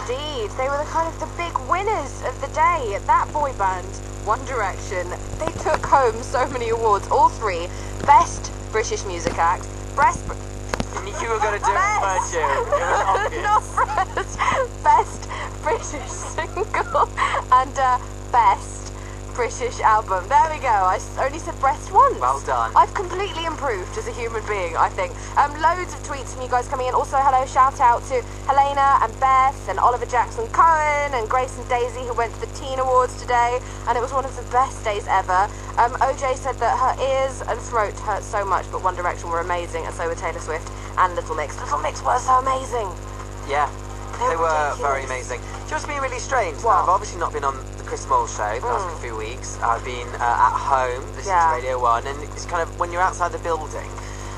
Indeed, they were the kind of the big winners of the day. That boy band, One Direction, they took home so many awards, all three. Best British Music Act, You were going to do it, weren't you? It was obvious. Not Best British Single and Best British Album. There we go. I only said breast once. Well done. I've completely improved as a human being, I think. Loads of tweets from you guys coming in. Also, hello, shout out to Helena and Beth and Oliver Jackson Cohen and Grace and Daisy, who went to the Teen Awards today, and it was one of the best days ever. OJ said that her ears and throat hurt so much, but One Direction were amazing, and so were Taylor Swift and Little Mix. Little Mix were so amazing. Yeah, they were ridiculous. very amazing. Just been really strange. What? I've obviously not been on the Chris Moore show the last few weeks. I've been at home listening to Radio 1, and it's kind of, when you're outside the building,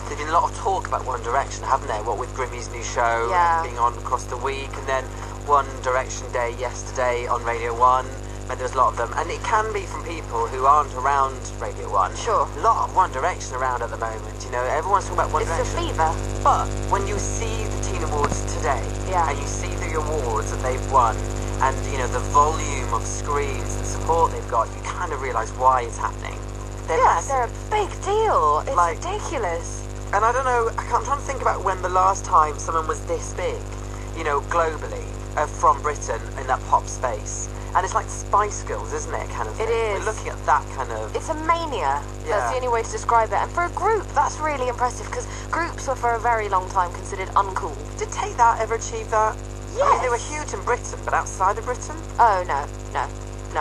there's been a lot of talk about One Direction, haven't there? What with Grimmy's new show being on across the week, and then One Direction Day yesterday on Radio 1. And there's a lot of them, and it can be from people who aren't around Radio 1. Sure. A lot of One Direction around at the moment, you know, everyone's talking about One It's Direction. a fever. But when you see the Teen Awards today, and you see the awards that they've won, and, you know, the volume of screens and support they've got, you kind of realise why it's happening. They're massive. They're a big deal. It's Like, ridiculous. And I don't know, I'm trying to think about when the last time someone was this big, you know, globally, from Britain in that pop space. And it's like Spice Girls, isn't it, kind of thing? It is. We're looking at that kind of... It's a mania. That's the only way to describe it. And for a group, that's really impressive, because groups were for a very long time considered uncool. Did Take That ever achieve that? Yes. I mean, they were huge in Britain, but outside of Britain? Oh, no.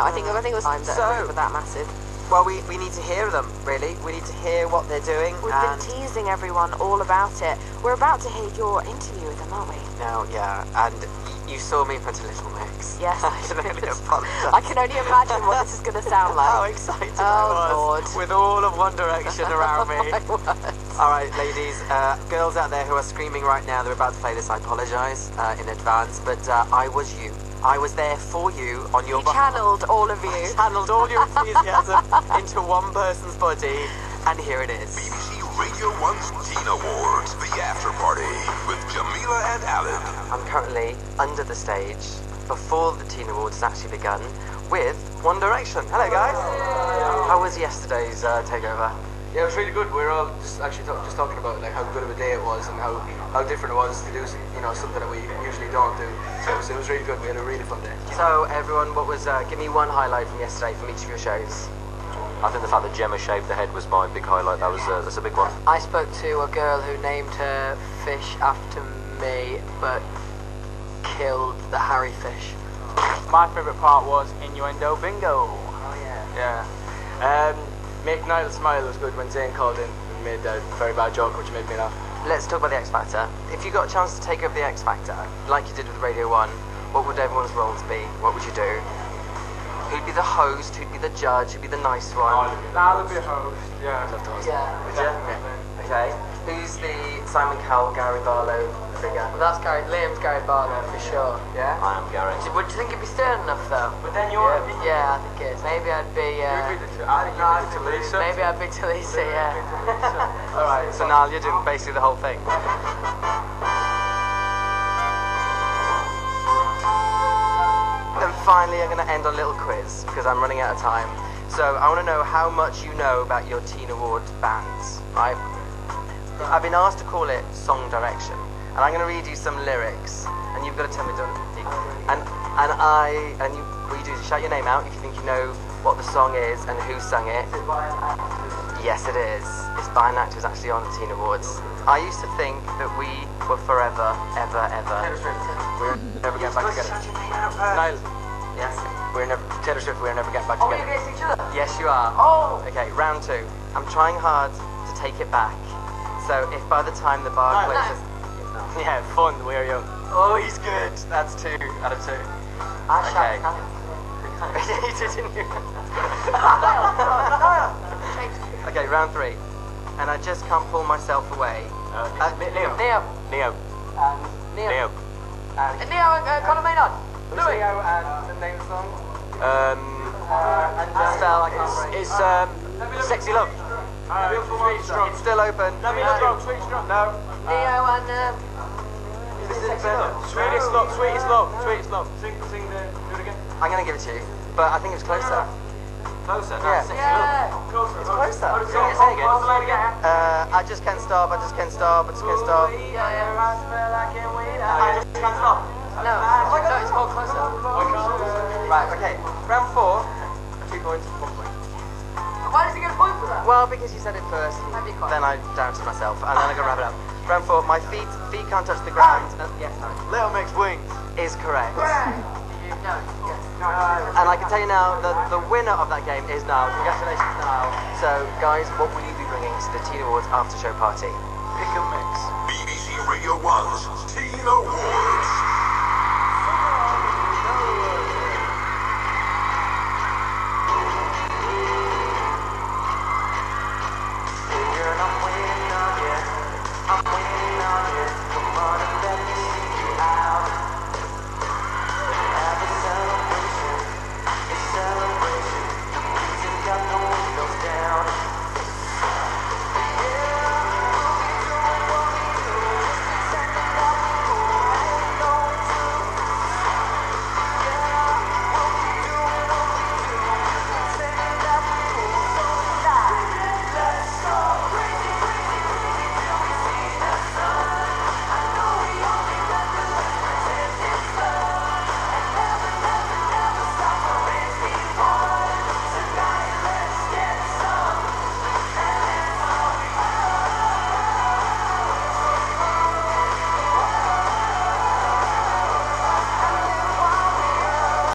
I think it was time that group were that massive. Well, we need to hear them, really. We need to hear what they're doing. We've been teasing everyone all about it. We're about to hear your interview with them, aren't we? Now, yeah, and you saw me put a Little Mix. Yes, I can only apologise. I can only imagine what this is going to sound like. How excited I was Lord. with all of One Direction around me. My word. All right, ladies, girls out there who are screaming right now, they're about to play this. I apologise in advance, but I was you. I was there for you on your behalf. Channeled all of you. I channeled all your enthusiasm into one person's body, and here it is. BBC Radio 1's Teen Awards, the after party with Jamila and Alan. I'm currently under the stage before the Teen Awards has actually begun with One Direction. Hello, guys. How was yesterday's takeover? Yeah, it was really good. We were all just actually just talking about like how good of a day it was and how different it was to do, you know, something that we usually don't do. So it was really good. We had a really fun day. So everyone, what was? Give me one highlight from yesterday from each of your shows. I think the fact that Gemma shaved the head was my big highlight. That's a big one. I spoke to a girl who named her fish after me, but killed the Harry fish. My favourite part was Innuendo Bingo. Oh yeah. Yeah. Make Niall smile was good when Zayn called in and made a very bad joke, which made me laugh. Let's talk about the X Factor. If you got a chance to take over the X Factor, like you did with Radio 1, what would everyone's roles be? What would you do? Who'd be the host? Who'd be the judge? Who'd be the nice one? Now there'll be a host. Yeah. Yeah. Would you? Okay. Who's the Simon Cowell, Gary Barlow figure? Well, that's Liam's Gary Barlow for sure. Yeah? I am Gary. Would you think it'd be stern enough though? But then you're... Yeah, I think it is. Maybe I'd be... to Lisa. Maybe I'd be Talisa, yeah. Alright, so now you're doing basically the whole thing. And finally, I'm going to end on a little quiz, because I'm running out of time. So, I want to know how much you know about your Teen Award bands, right? I've been asked to call it Song Direction, and I'm going to read you some lyrics, and you've got to tell me, what you do is shout your name out if you think you know what the song is and who sung it. Yes, it is. It's by an actor who's actually on the Teen Awards. I used to think that we were forever, ever, ever. We're never getting back together. Niall. Yes. Taylor Swift, we're never getting back together. against each other? Yes, you are. Oh! Okay, round 2. I'm trying hard to take it back. So if by the time the bar closes... Yeah, fun, we're young. Oh, he's good. That's 2 out of 2. Okay. You did, didn't you? Okay, round 3. And I just can't pull myself away. Neo. Neo. Neo. Neo. Neo. Neo, Conor Maynard. Louis. Neo and the name of the song? Spell, I It's Sexy Love. It's still open. Sweet Strong. No. Neo and... This is Sexy Love. Sweetest love, sweetest love, sweetest love. Sing do it again. I'm going to give it to you, but I think it was closer. Closer? Yeah. Sexy love. It's closer. Say it again. I just can't stop, I just can't stop, I just can't stop. I just can't stop. No, It's called Closer. Right, okay. Round 4, 2 points, 1 point. Why does he get a point for that? Well, because you said it first, That'd be quiet. then I doubted myself, and then I got to wrap it up. Round 4, my feet can't touch the ground. Yes, no. Little Mix wings. Is correct. No, yes. And I can tell you now that the winner of that game is Niall. Congratulations, Niall. So, guys, what will you be bringing to the Teen Awards after show party? Pick a mix. BBC Radio 1's Teen Awards.